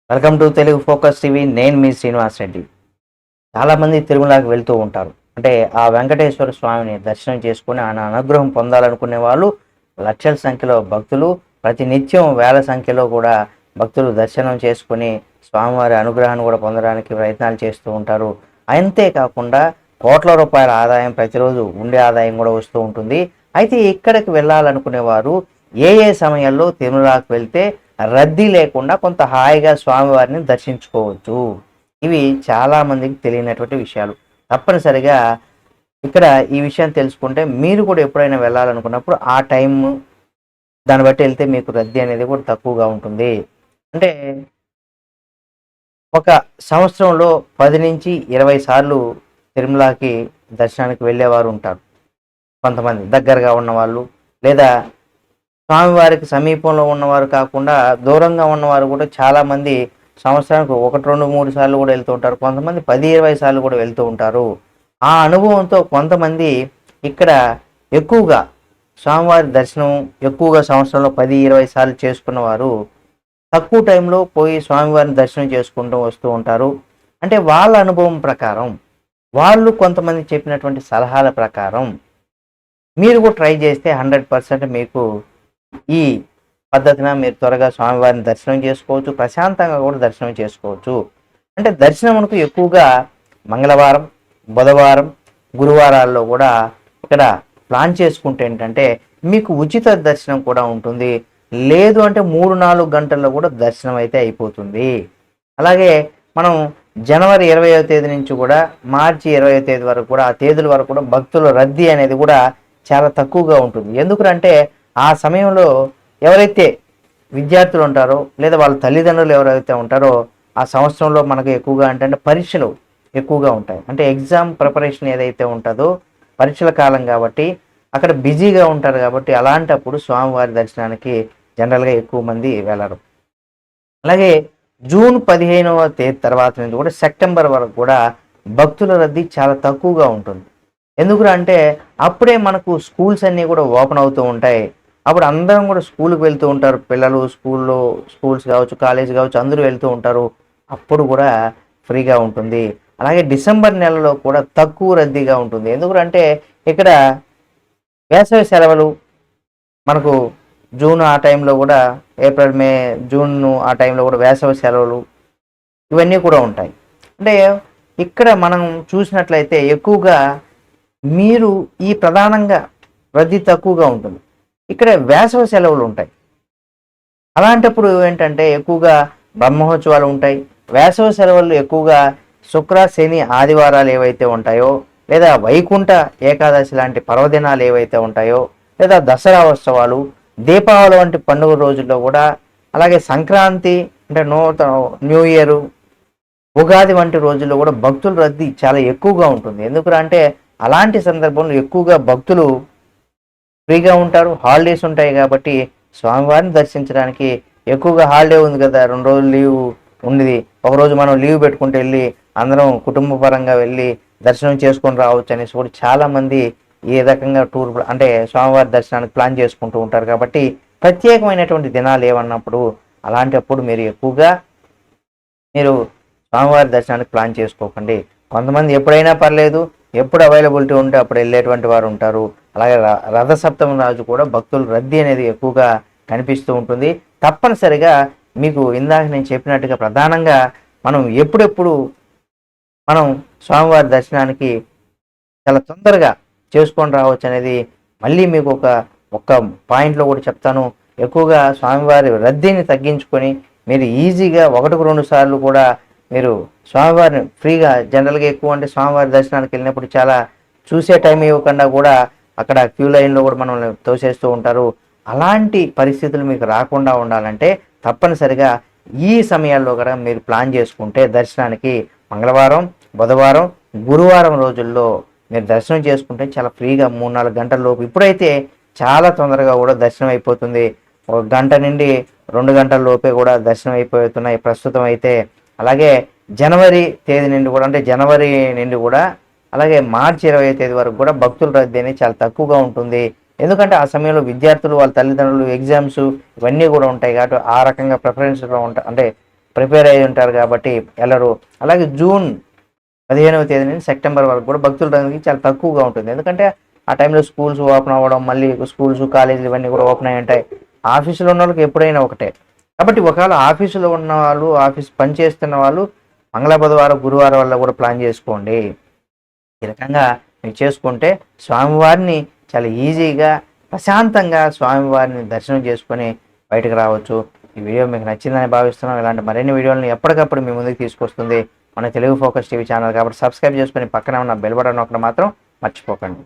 Welcome to Telugu focus TV. నేను మీ శ్రీనివాస్ రెడ్డి. చాలామంది తిరుమలకి వెళ్తూ ఉంటారు. అంటే ఆ వెంకటేశ్వర స్వామిని దర్శనం చేసుకొని ఆయన అనుగ్రహం పొందాలనుకునే వాళ్ళు లక్షల సంఖ్యలో భక్తులు, ప్రతి నిత్యం వేల సంఖ్యలో కూడా భక్తులు దర్శనం చేసుకొని స్వామివారి అనుగ్రహాన్ని కూడా పొందడానికి ప్రయత్నాలు చేస్తూ ఉంటారు. అంతేకాకుండా కోట్ల రూపాయల ఆదాయం ప్రతిరోజు ఉండే ఆదాయం కూడా వస్తూ ఉంటుంది. అయితే ఇక్కడికి వెళ్ళాలనుకునే వారు ఏ ఏ సమయాల్లో తిరుమలకి వెళ్తే రద్దీ లేకుండా కొంత హాయిగా స్వామివారిని దర్శించుకోవచ్చు. ఇవి చాలామందికి తెలియనటువంటి విషయాలు. తప్పనిసరిగా ఇక్కడ ఈ విషయం తెలుసుకుంటే మీరు కూడా ఎప్పుడైనా వెళ్ళాలనుకున్నప్పుడు ఆ టైం దాన్ని బట్టి వెళ్తే మీకు రద్దీ అనేది కూడా తక్కువగా ఉంటుంది. అంటే ఒక సంవత్సరంలో 10 నుంచి 20 సార్లు తిరుమలకి దర్శనానికి వెళ్ళేవారు ఉంటారు. కొంతమంది దగ్గరగా ఉన్నవాళ్ళు, లేదా స్వామివారికి సమీపంలో ఉన్నవారు కాకుండా దూరంగా ఉన్నవారు కూడా చాలామంది సంవత్సరానికి 1, 2, 3 సార్లు కూడా వెళ్తూ ఉంటారు. కొంతమంది 10, 20 సార్లు కూడా వెళ్తూ ఉంటారు. ఆ అనుభవంతో కొంతమంది ఇక్కడ ఎక్కువగా స్వామివారి దర్శనం ఎక్కువగా సంవత్సరంలో 10, 20 సార్లు చేసుకున్నవారు తక్కువ టైంలో పోయి స్వామివారిని దర్శనం చేసుకుంటూ వస్తూ ఉంటారు. అంటే వాళ్ళ అనుభవం ప్రకారం, వాళ్ళు కొంతమంది చెప్పినటువంటి సలహాల ప్రకారం మీరు కూడా ట్రై చేస్తే 100% మీకు ఈ పద్ధతిన మీరు త్వరగా స్వామివారిని దర్శనం చేసుకోవచ్చు. ప్రశాంతంగా కూడా దర్శనం చేసుకోవచ్చు. అంటే దర్శనమునకు ఎక్కువగా మంగళవారం, బుధవారం, గురువారాల్లో కూడా ఇక్కడ ప్లాన్ చేసుకుంటే ఏంటంటే మీకు ఉచిత దర్శనం కూడా ఉంటుంది. లేదు అంటే 3-4 గంటల్లో కూడా దర్శనం అయితే అయిపోతుంది. అలాగే మనం జనవరి 20వ తేదీ నుంచి కూడా మార్చి 20వ తేదీ వరకు కూడా ఆ తేదీల వరకు కూడా భక్తుల రద్దీ అనేది కూడా చాలా తక్కువగా ఉంటుంది. ఎందుకంటే ఆ సమయంలో ఎవరైతే విద్యార్థులు ఉంటారో లేదా వాళ్ళ తల్లిదండ్రులు ఎవరైతే ఉంటారో ఆ సంవత్సరంలో మనకు ఎక్కువగా అంటే పరీక్షలు ఎక్కువగా ఉంటాయి. అంటే ఎగ్జామ్ ప్రిపరేషన్ ఏదైతే ఉంటుందో పరీక్షల కాలం కాబట్టి అక్కడ బిజీగా ఉంటారు. కాబట్టి అలాంటప్పుడు స్వామివారి దర్శనానికి జనరల్గా ఎక్కువ మంది వెళ్ళరు. అలాగే జూన్ 15వ తేదీ తర్వాత నుంచి కూడా సెప్టెంబర్ వరకు కూడా భక్తుల రద్దీ చాలా తక్కువగా ఉంటుంది. ఎందుకంటే అప్పుడే మనకు స్కూల్స్ అన్నీ కూడా ఓపెన్ అవుతూ ఉంటాయి. అప్పుడు అందరం కూడా స్కూల్కి వెళ్తూ ఉంటారు. పిల్లలు స్కూల్స్ కావచ్చు, కాలేజ్ కావచ్చు, అందరూ వెళ్తూ ఉంటారు. అప్పుడు కూడా ఫ్రీగా ఉంటుంది. అలాగే డిసెంబర్ నెలలో కూడా తక్కువ రద్దీగా ఉంటుంది. ఎందుకంటే ఇక్కడ వేసవి సెలవులు మనకు జూన్ ఆ టైంలో కూడా, ఏప్రిల్, మే, జూన్ ఆ టైంలో కూడా వేసవి సెలవులు ఇవన్నీ కూడా ఉంటాయి. అంటే ఇక్కడ మనం చూసినట్లయితే ఎక్కువగా మీరు ఈ ప్రధానంగా రద్దీ తక్కువగా ఉంటుంది. ఇక్కడ వేసవి సెలవులు ఉంటాయి. అలాంటప్పుడు ఏంటంటే ఎక్కువగా బ్రహ్మోత్సవాలు ఉంటాయి. వేసవి సెలవులు ఎక్కువగా శుక్ర, శని, ఆదివారాలు ఏవైతే ఉంటాయో, లేదా వైకుంఠ ఏకాదశి లాంటి పర్వదినాలు ఏవైతే ఉంటాయో, లేదా దసరా ఉత్సవాలు, దీపావళి వంటి పండుగ రోజుల్లో కూడా, అలాగే సంక్రాంతి అంటే న్యూ ఇయర్, ఉగాది వంటి రోజుల్లో కూడా భక్తుల రద్దీ చాలా ఎక్కువగా ఉంటుంది. ఎందుకంటే అలాంటి సందర్భంలో ఎక్కువగా భక్తులు ఫ్రీగా ఉంటారు. హాలిడేస్ ఉంటాయి కాబట్టి స్వామివారిని దర్శించడానికి ఎక్కువగా హాలిడే ఉంది కదా, 2 రోజులు లీవ్ ఉంది, ఒకరోజు మనం లీవ్ పెట్టుకుంటే వెళ్ళి అందరం కుటుంబ పరంగా వెళ్ళి దర్శనం చేసుకొని రావచ్చు అనేసి కూడా చాలామంది ఈ రకంగా టూర్ అంటే స్వామివారి దర్శనానికి ప్లాన్ చేసుకుంటూ ఉంటారు. కాబట్టి ప్రత్యేకమైనటువంటి దినాలు ఏమన్నప్పుడు అలాంటప్పుడు మీరు ఎక్కువగా స్వామివారి దర్శనానికి ప్లాన్ చేసుకోకండి. కొంతమంది ఎప్పుడైనా పర్లేదు, ఎప్పుడు అవైలబిలిటీ ఉంటే అప్పుడు వెళ్ళేటువంటి వారు ఉంటారు. అలాగే రథసప్తమి రోజు కూడా భక్తుల రద్దీ అనేది ఎక్కువగా కనిపిస్తూ ఉంటుంది. తప్పనిసరిగా మీకు ఇందాక నేను చెప్పినట్టుగా ప్రధానంగా మనం ఎప్పుడెప్పుడు మనం స్వామివారి దర్శనానికి చాలా తొందరగా చేసుకొని రావచ్చు అనేది మళ్ళీ మీకు ఒక్క పాయింట్లో కూడా చెప్తాను. ఎక్కువగా స్వామివారి రద్దీని తగ్గించుకొని మీరు ఈజీగా 1-2 సార్లు కూడా మీరు స్వామివారిని ఫ్రీగా, జనరల్గా ఎక్కువ అంటే స్వామివారి దర్శనానికి వెళ్ళినప్పుడు చాలా చూసే టైం ఇవ్వకుండా కూడా అక్కడ క్యూ లైన్లో కూడా మనల్ని తోసేస్తూ ఉంటారు. అలాంటి పరిస్థితులు మీకు రాకుండా ఉండాలంటే తప్పనిసరిగా ఈ సమయాల్లో కూడా మీరు ప్లాన్ చేసుకుంటే దర్శనానికి మంగళవారం, బుధవారం, గురువారం రోజుల్లో మీరు దర్శనం చేసుకుంటే చాలా ఫ్రీగా 3-4 గంటల లోపు, ఇప్పుడైతే చాలా తొందరగా కూడా దర్శనం అయిపోతుంది. 1 గంట నుండి 2 గంటల లోపే కూడా దర్శనం అయిపోతున్నాయి ప్రస్తుతం అయితే. అలాగే జనవరి తేదీ నుండి కూడా, అంటే జనవరి నుండి కూడా, అలాగే మార్చి 20వ తేదీ వరకు కూడా భక్తుల రద్దీ అనేది చాలా తక్కువగా ఉంటుంది. ఎందుకంటే ఆ సమయంలో విద్యార్థులు వాళ్ళ తల్లిదండ్రులు ఎగ్జామ్స్ ఇవన్నీ కూడా ఉంటాయి కాబట్టి ఆ రకంగా ప్రిఫరెన్స్లో ఉంటాయి, అంటే ప్రిపేర్ అయి ఉంటారు కాబట్టి వెళ్ళరు. అలాగే జూన్ 15వ తేదీ నుంచి సెప్టెంబర్ వరకు కూడా భక్తుల రద్దీ చాలా తక్కువగా ఉంటుంది. ఎందుకంటే ఆ టైంలో స్కూల్స్ ఓపెన్ అవ్వడం, మళ్ళీ స్కూల్స్ కాలేజీలు ఇవన్నీ కూడా ఓపెన్ అయి ఉంటాయి. ఆఫీసులో ఉన్న వాళ్ళకి ఎప్పుడైనా ఒకటే. కాబట్టి ఒకవేళ ఆఫీసులో ఉన్న వాళ్ళు, ఆఫీస్ పని చేస్తున్న వాళ్ళు మంగళ బుధవారం గురువారం వల్ల కూడా ప్లాన్ చేసుకోండి. ఈ రకంగా మీరు చేసుకుంటే స్వామివారిని చాలా ఈజీగా ప్రశాంతంగా స్వామివారిని దర్శనం చేసుకొని బయటకు రావచ్చు. ఈ వీడియో మీకు నచ్చిందని భావిస్తున్నాం. ఇలాంటి మరిన్ని వీడియోలను ఎప్పటికప్పుడు మీ ముందుకు తీసుకొస్తుంది మన తెలుగు ఫోకస్ టీవీ ఛానల్. కాబట్టి సబ్స్క్రైబ్ చేసుకొని పక్కన ఉన్న బెల్ బటన్ నొక్కడం మాత్రం మర్చిపోకండి.